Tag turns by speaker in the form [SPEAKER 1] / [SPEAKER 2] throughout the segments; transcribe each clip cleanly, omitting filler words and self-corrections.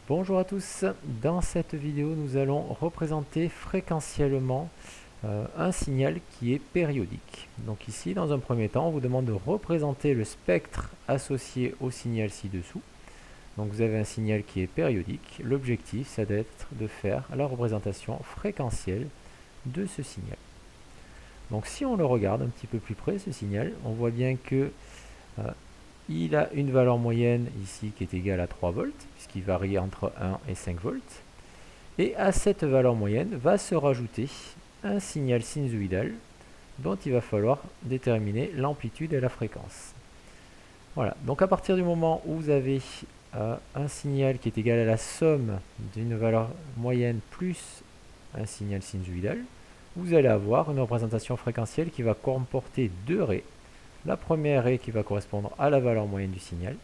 [SPEAKER 1] Bonjour à tous, dans cette vidéo nous allons représenter fréquentiellement un signal qui est périodique. Donc ici dans un premier temps on vous demande de représenter le spectre associé au signal ci-dessous. Donc vous avez un signal qui est périodique, l'objectif c'est d'être de faire la représentation fréquentielle de ce signal. Donc si on le regarde un petit peu plus près ce signal, on voit bien que il a une valeur moyenne ici qui est égale à 3 volts, puisqu'il varie entre 1 et 5 volts. Et à cette valeur moyenne va se rajouter un signal sinusoïdal dont il va falloir déterminer l'amplitude et la fréquence. Voilà, donc à partir du moment où vous avez un signal qui est égal à la somme d'une valeur moyenne plus un signal sinusoïdal, vous allez avoir une représentation fréquentielle qui va comporter deux raies. La première raie qui va correspondre à la valeur moyenne du signal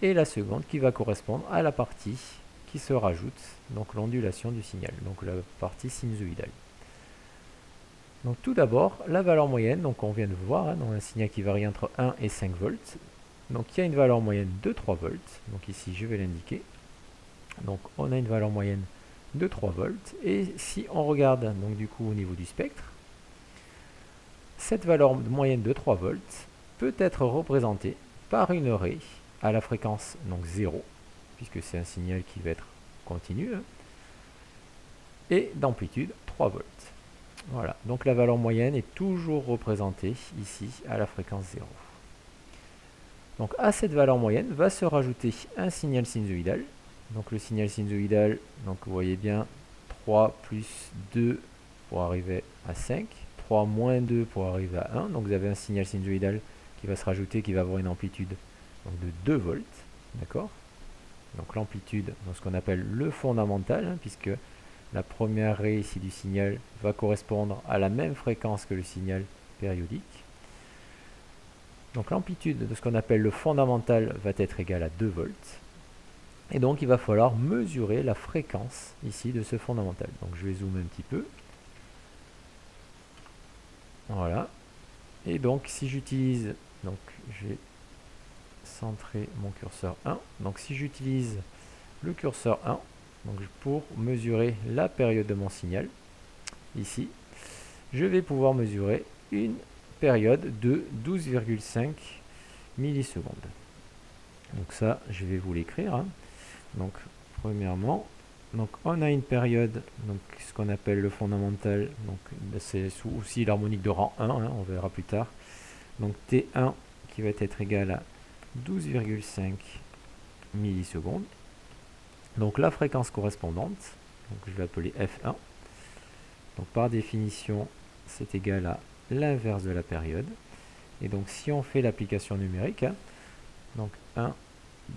[SPEAKER 1] et la seconde qui va correspondre à la partie qui se rajoute, donc l'ondulation du signal, donc la partie sinusoïdale. Donc tout d'abord, la valeur moyenne, donc on vient de voir, dans un signal qui varie entre 1 et 5 volts. Donc il y a une valeur moyenne de 3 volts, donc ici je vais l'indiquer. Donc on a une valeur moyenne de 3 volts, et si on regarde donc du coup au niveau du spectre, cette valeur moyenne de 3 volts peut être représentée par une raie à la fréquence donc 0, puisque c'est un signal qui va être continu, et d'amplitude 3 volts. Voilà, donc la valeur moyenne est toujours représentée ici à la fréquence 0. Donc à cette valeur moyenne va se rajouter un signal sinusoïdal. Donc le signal sinusoïdal, donc vous voyez bien 3 plus 2 pour arriver à 5. 3 moins 2 pour arriver à 1. Donc vous avez un signal sinusoïdal qui va se rajouter, qui va avoir une amplitude donc, de 2 volts. D'accord? Donc l'amplitude, dans ce qu'on appelle le fondamental, puisque la première raie ici du signal va correspondre à la même fréquence que le signal périodique. Donc l'amplitude de ce qu'on appelle le fondamental va être égale à 2 volts. Et donc il va falloir mesurer la fréquence ici de ce fondamental. Donc je vais zoomer un petit peu. Voilà. Et donc si j'utilise, donc je vais centrer mon curseur 1. Donc si j'utilise le curseur 1, donc pour mesurer la période de mon signal, ici, je vais pouvoir mesurer une période de 12,5 millisecondes. Donc ça, je vais vous l'écrire. Donc premièrement, donc on a une période, donc ce qu'on appelle le fondamental, donc c'est aussi l'harmonique de rang 1, on verra plus tard. Donc T1 qui va être égal à 12,5 millisecondes. Donc la fréquence correspondante, donc je vais appeler F1. Donc par définition, c'est égal à l'inverse de la période. Et donc si on fait l'application numérique, donc 1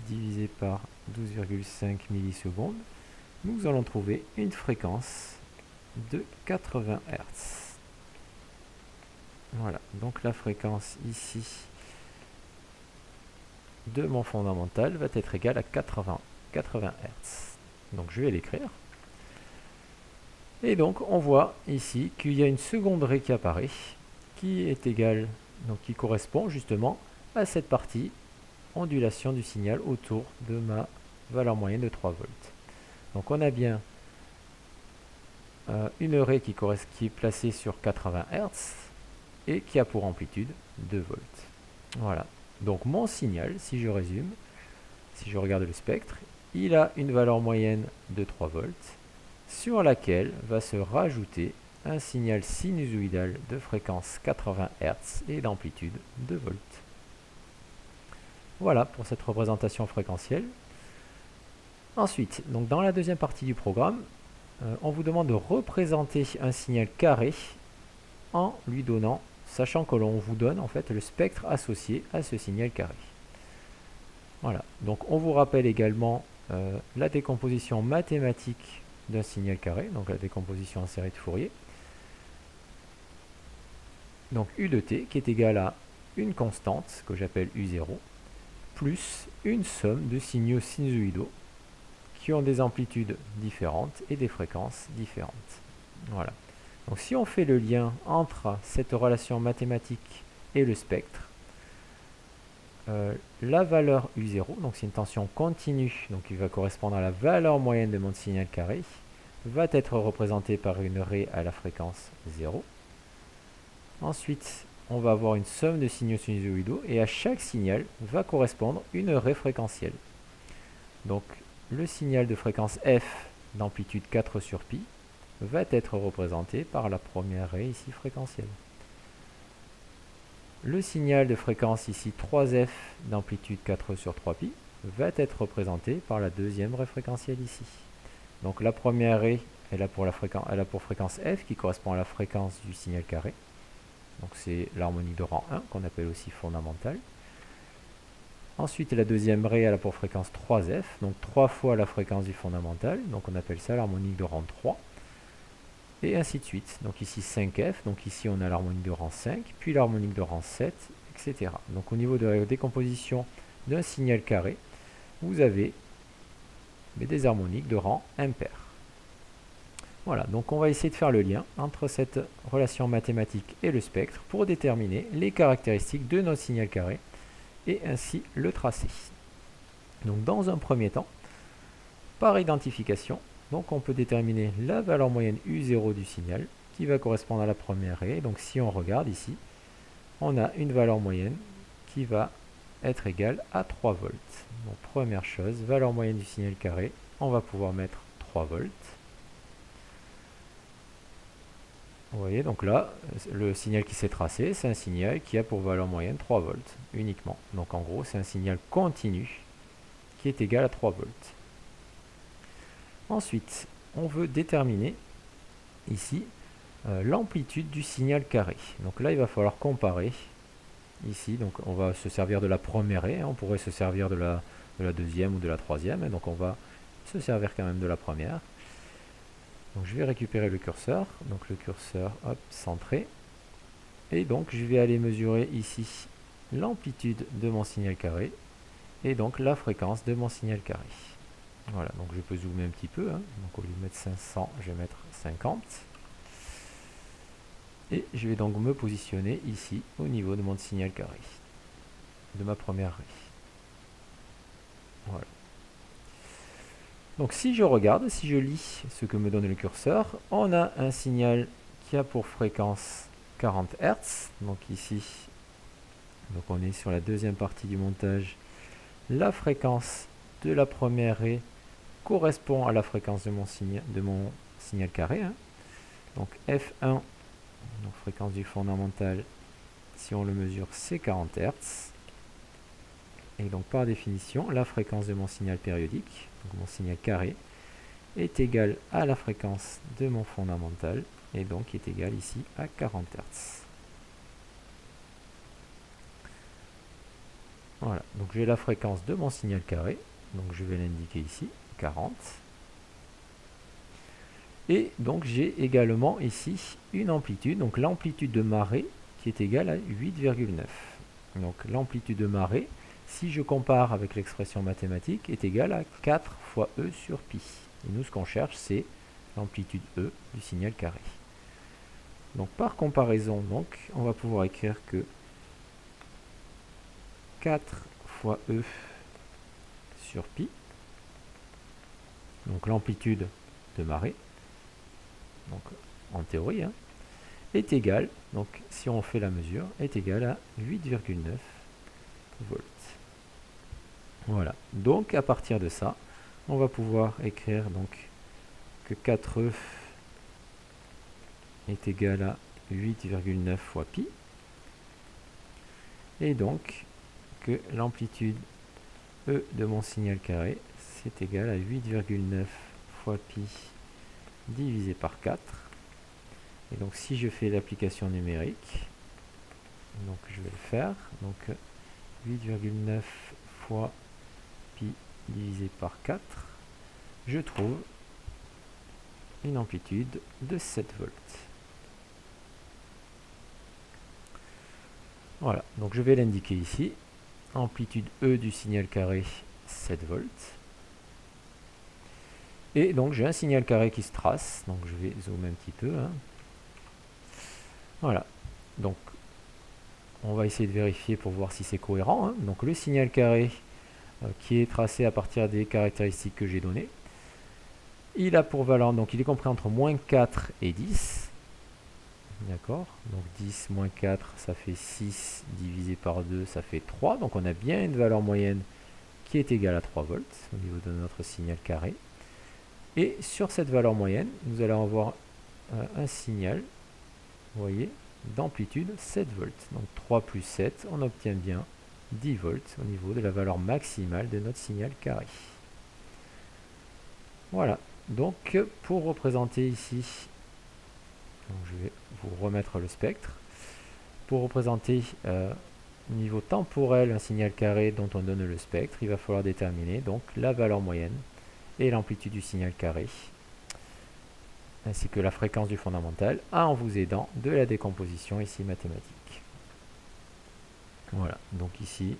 [SPEAKER 1] divisé par 12,5 millisecondes, nous allons trouver une fréquence de 80 Hz. Voilà, donc la fréquence ici de mon fondamental va être égale à 80 Hz. Donc je vais l'écrire. Et donc on voit ici qu'il y a une seconde raie qui apparaît, qui est égale, donc qui correspond justement à cette partie ondulation du signal autour de ma valeur moyenne de 3 volts. Donc on a bien une raie qui est placée sur 80 Hz et qui a pour amplitude 2 volts. Voilà. Donc mon signal, si je résume, si je regarde le spectre, il a une valeur moyenne de 3 volts sur laquelle va se rajouter un signal sinusoïdal de fréquence 80 Hz et d'amplitude 2 volts. Voilà pour cette représentation fréquentielle. Ensuite, donc dans la deuxième partie du programme, on vous demande de représenter un signal carré en lui donnant, sachant que l'on vous donne en fait le spectre associé à ce signal carré. Voilà, donc on vous rappelle également la décomposition mathématique d'un signal carré, donc la décomposition en série de Fourier. Donc U de t qui est égal à une constante que j'appelle U0 plus une somme de signaux sinusoïdaux qui ont des amplitudes différentes et des fréquences différentes. Voilà. Donc si on fait le lien entre cette relation mathématique et le spectre, la valeur U0, donc c'est une tension continue, donc qui va correspondre à la valeur moyenne de mon signal carré, va être représentée par une raie à la fréquence 0. Ensuite, on va avoir une somme de signaux sinusoïdaux et à chaque signal va correspondre une raie fréquentielle. Donc le signal de fréquence f d'amplitude 4 sur pi va être représenté par la première raie ici fréquentielle. Le signal de fréquence ici 3f d'amplitude 4 sur 3pi va être représenté par la deuxième raie fréquentielle ici. Donc la première raie, elle a pour fréquence f qui correspond à la fréquence du signal carré. Donc c'est l'harmonique de rang 1 qu'on appelle aussi fondamentale. Ensuite la deuxième raie, elle a pour fréquence 3f, donc 3 fois la fréquence du fondamental, donc on appelle ça l'harmonique de rang 3. Et ainsi de suite. Donc ici 5f, donc ici on a l'harmonique de rang 5, puis l'harmonique de rang 7, etc. Donc au niveau de la décomposition d'un signal carré, vous avez des harmoniques de rang impair. Voilà, donc on va essayer de faire le lien entre cette relation mathématique et le spectre pour déterminer les caractéristiques de notre signal carré et ainsi le tracer. Donc dans un premier temps, par identification, donc on peut déterminer la valeur moyenne U0 du signal qui va correspondre à la première raie. Donc si on regarde ici, on a une valeur moyenne qui va être égale à 3 volts. Donc première chose, valeur moyenne du signal carré, on va pouvoir mettre 3 volts. Vous voyez, donc là, le signal qui s'est tracé, c'est un signal qui a pour valeur moyenne 3 volts uniquement. Donc en gros, c'est un signal continu qui est égal à 3 volts. Ensuite, on veut déterminer ici l'amplitude du signal carré. Donc là, il va falloir comparer ici. Donc on va se servir de la première raie, on pourrait se servir de la deuxième ou de la troisième. Donc on va se servir quand même de la première. Donc je vais récupérer le curseur. Donc le curseur, hop, centré. Et donc je vais aller mesurer ici l'amplitude de mon signal carré et donc la fréquence de mon signal carré. Voilà, donc je peux zoomer un petit peu, hein. Donc au lieu de mettre 500, je vais mettre 50. Et je vais donc me positionner ici au niveau de mon signal carré, de ma première raie. Voilà. Donc si je regarde, si je lis ce que me donne le curseur, on a un signal qui a pour fréquence 40 Hz. Donc ici, donc on est sur la deuxième partie du montage. La fréquence de la première raie correspond à la fréquence de mon signal carré. Hein. Donc F1, donc fréquence du fondamental, si on le mesure, c'est 40 Hz. Et donc par définition, la fréquence de mon signal périodique, donc mon signal carré, est égale à la fréquence de mon fondamental, et donc est égale ici à 40 Hz. Voilà, donc j'ai la fréquence de mon signal carré, donc je vais l'indiquer ici, 40. Et donc j'ai également ici une amplitude, donc l'amplitude de ma raie qui est égale à 8,9. Donc l'amplitude de ma raie, si je compare avec l'expression mathématique, est égale à 4 fois E sur pi. Et nous ce qu'on cherche c'est l'amplitude E du signal carré. Donc par comparaison, donc, on va pouvoir écrire que 4 fois E sur pi, donc l'amplitude de ma raie, donc en théorie, hein, est égal, donc si on fait la mesure, est égal à 8,9 volts. Voilà, donc à partir de ça, on va pouvoir écrire donc que 4E est égal à 8,9 fois pi, et donc que l'amplitude E de mon signal carré, c'est égal à 8,9 fois pi divisé par 4. Et donc si je fais l'application numérique, donc je vais le faire, donc 8,9 fois pi divisé par 4, je trouve une amplitude de 7 volts. Voilà, donc je vais l'indiquer ici, amplitude E du signal carré 7 volts. Et donc j'ai un signal carré qui se trace, donc je vais zoomer un petit peu, hein. Voilà, donc on va essayer de vérifier pour voir si c'est cohérent, hein. Donc le signal carré qui est tracé à partir des caractéristiques que j'ai données, il a pour valeur, donc il est compris entre moins 4 et 10. D'accord, donc 10 moins 4, ça fait 6 divisé par 2, ça fait 3. Donc on a bien une valeur moyenne qui est égale à 3 volts au niveau de notre signal carré. Et sur cette valeur moyenne, nous allons avoir un signal, vous voyez, d'amplitude 7 volts. Donc 3 plus 7, on obtient bien 10 volts au niveau de la valeur maximale de notre signal carré. Voilà, donc pour représenter ici, donc je vais vous remettre le spectre. Pour représenter au niveau temporel un signal carré dont on donne le spectre, il va falloir déterminer donc la valeur moyenne et l'amplitude du signal carré, ainsi que la fréquence du fondamental, en vous aidant de la décomposition ici mathématique. Voilà, donc ici,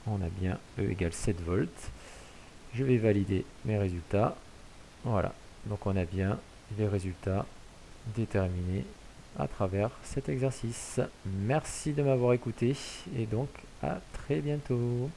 [SPEAKER 1] on a bien E égale 7 volts. Je vais valider mes résultats. Voilà, donc on a bien les résultats déterminés à travers cet exercice. Merci de m'avoir écouté et donc à très bientôt.